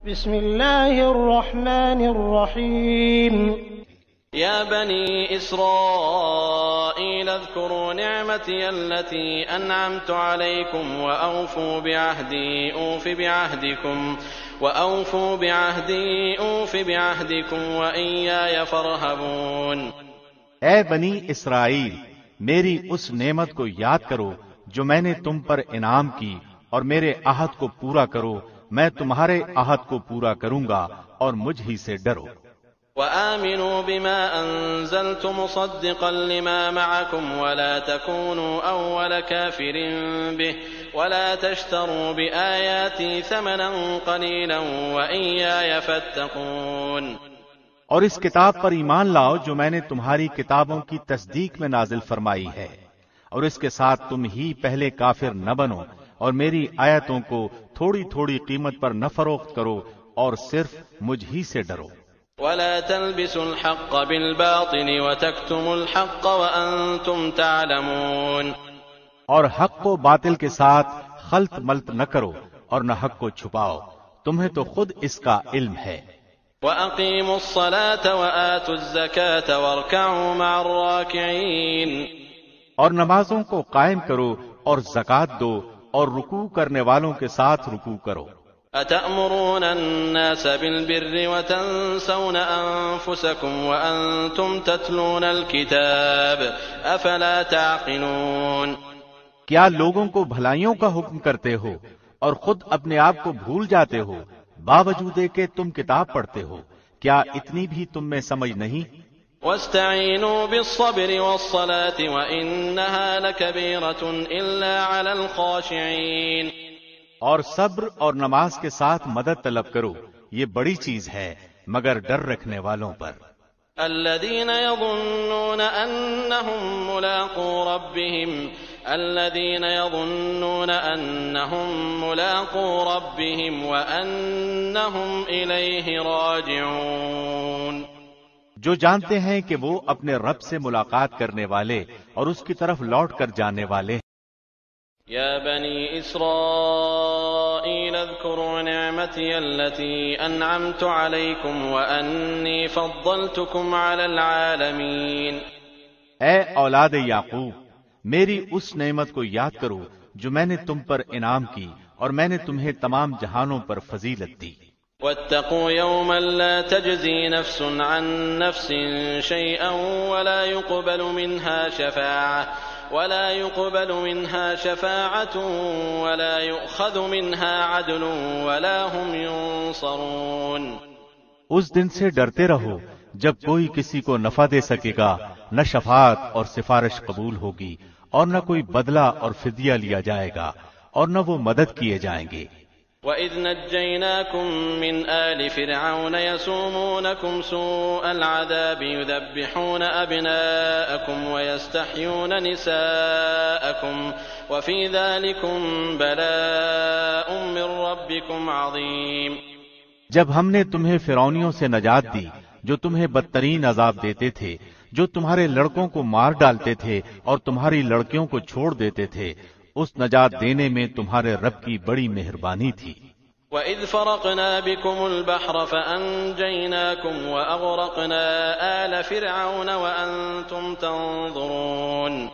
بسم الله الرحمن الرحيم يا بني إسرائيل اذكروا نعمتي التي أنعمت عليكم وأوفوا بعهدي أوف بعهدكم وإياي فارهبون۔ اے بنی اسرائیل، میری اس نعمت کو یاد کرو جو میں نے تم پر انعام کی، اور میرے عہد کو پورا کرو، میں تمہارے عہد کو پورا کروں گا، اور مجھ ہی سے ڈرو۔ وآمنوا بما أنزلت مصدقا لما معكم ولا تكونوا أول كافر به ولا تشتروا بآياتي ثمنا قليلا وإياي فاتقون۔ اور اس کتاب پر ایمان لاؤ جو میں نے تمہاری کتابوں کی تصدیق میں نازل فرمائی ہے، اور اس کے ساتھ تم ہی پہلے کافر نہ بنو، اور میری آیتوں کو تھوڑی تھوڑی قیمت پر نہ فروخت کرو، اور صرف مجھ ہی سے ڈرو۔ ولا تلبسوا الحق بالباطل وتكتموا الحق وأنتم تعلمون۔ اور حق کو باطل کے ساتھ خلط ملط نہ کرو، اور نہ حق کو چھپاؤ، تمہیں تو خود اس کا علم ہے۔ وأقيموا الصلاة وآتوا الزكاة واركعوا مع الراكعين۔ اور نمازوں کو قائم کرو اور زکوٰۃ دو، اور رکوع کرنے والوں کے ساتھ رکوع کرو۔ أتأمرون الناس بالبر وتنسون أنفسكم وأنتم تتلون الكتاب أفلا تعقلون۔ کیا لوگوں کو بھلائیوں کا حکم کرتے ہو اور خود اپنے آپ کو بھول جاتے ہو، باوجود کہ تم کتاب پڑھتے ہو؟ کیا اتنی بھی تم میں سمجھ نہیں؟ واستعینوا بالصبر والصلاة وإنها لكبيرة إلا على الخاشعين۔ اور صبر اور نماز کے ساتھ مدد طلب کرو، یہ بڑی چیز ہے مگر ڈر رکھنے والوں پر۔ الذين يظنون أنهم ملاقو ربهم وأنهم إليه راجعون۔ جو جانتے ہیں کہ وہ اپنے رب سے ملاقات کرنے والے اور اس کی طرف لوٹ کر جانے والے ہیں۔ يا بني إسرائيل اذكروا نعمتي التي أنعمت عليكم وأني فضلتكم على العالمين۔ اے اولاد یعقوب، میری اس نعمت کو یاد کرو جو میں نے تم پر انعام کی، اور میں نے تمہیں تمام جہانوں پر فضیلت دی۔ واتقوا يوما لا تجزي نفس عن نفس شيئا ولا يقبل منها شفاعة ولا يؤخذ منها عدل ولا هم ينصرون۔ اس دن سے ڈرتے رہو جب کوئی کسی کو نفع دے سکے گا، نہ شفاعت اور سفارش قبول ہوگی، اور نہ کوئی بدلہ اور فدیہ لیا جائے گا، اور نہ وہ مدد کیے جائیں گے۔ وَإِذْ نَجَّيْنَاكُمْ مِنْ آلِ فِرْعَوْنَ يَسُومُونَكُمْ سُوءَ الْعَذَابِ يُذَبِّحُونَ أَبْنَاءَكُمْ وَيَسْتَحْيُونَ نِسَاءَكُمْ وَفِي ذَلِكُمْ بَلَاءٌ مِّن رَّبِّكُمْ عَظِيمٌ۔ جب ہم نے تمہیں فرعونیوں سے نجات دی جو تمہیں بدترین عذاب دیتے تھے، جو تمہارے لڑکوں کو مار ڈالتے تھے اور تمہاری لڑکیوں کو چھوڑ دیتے تھے، اس نجات دینے میں تمہارے رب کی بڑی مہربانی تھی۔ وَإِذْ فَرَقْنَا بِكُمُ الْبَحْرَ فَأَنْجَيْنَاكُمْ وَأَغْرَقْنَا آلَ فِرْعَوْنَ وَأَنْتُمْ تَنظُرُونَ۔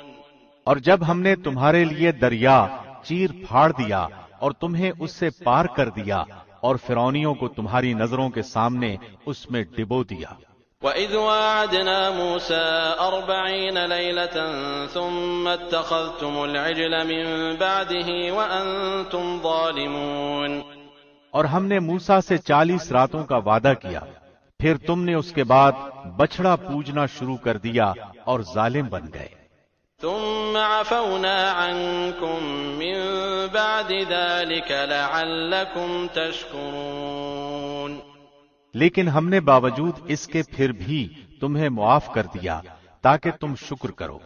اور جب ہم نے تمہارے لیے دریا چیر پھاڑ دیا اور تمہیں اس سے پار کر دیا، اور فرعونیوں کو تمہاری نظروں کے سامنے اس میں ڈبو دیا۔ وَإِذْ وَاعَدْنَا مُوسَىٰ 40 لَيْلَةً ثُمَّ اتَّخَذْتُمُ الْعِجْلَ مِن بَعْدِهِ وَأَنْتُمْ ظَالِمُونَ۔ اور ہم نے موسیٰ سے 40 راتوں کا وعدہ کیا، پھر تم نے اس کے بعد بچڑا پوجنا شروع کر دیا اور ظالم بن گئے۔ ثُمَّ عَفَوْنَا عَنْكُم مِّن بَعْدِ ذَلِكَ لَعَلَّكُمْ تَشْكُرُونَ۔ لیکن ہم نے باوجود اس کے پھر بھی تمہیں معاف کر دیا تاکہ تم شکر کرو۔